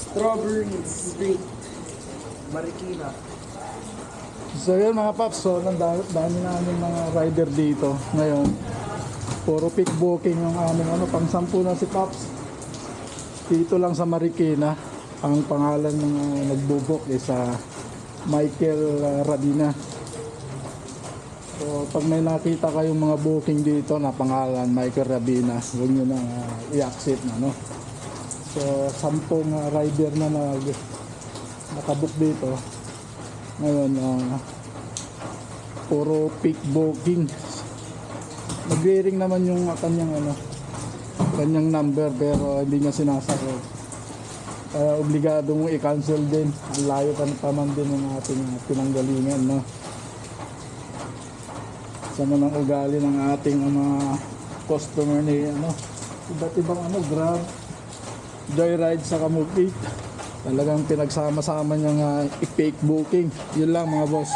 Strawberry Street, Marikina. So yun mga paps, so dami namin mga rider dito ngayon. Puro pick booking yung aming pang 10 na si Paps. Dito lang sa Marikina. Ang pangalan ng nagbo-book is Michael Radina. So pag may nakita kayong mga booking dito na pangalan Michael Radina, huwag nyo na i-accept na, no? So 10 rider na nakabook dito. Ngayon, puro pick booking. Nag-ring naman yung kanyang number pero hindi niya sinasagot. Kaya obligado mong i-cancel din. Ang layo pa man din ng ating pinanggalingan, no? Sama ng ugali ng ating mga customer ni iba't ibang Grab, Joyride sa Kamukit. Talagang pinagsama-sama niyang i-fake booking. Yun lang mga boss.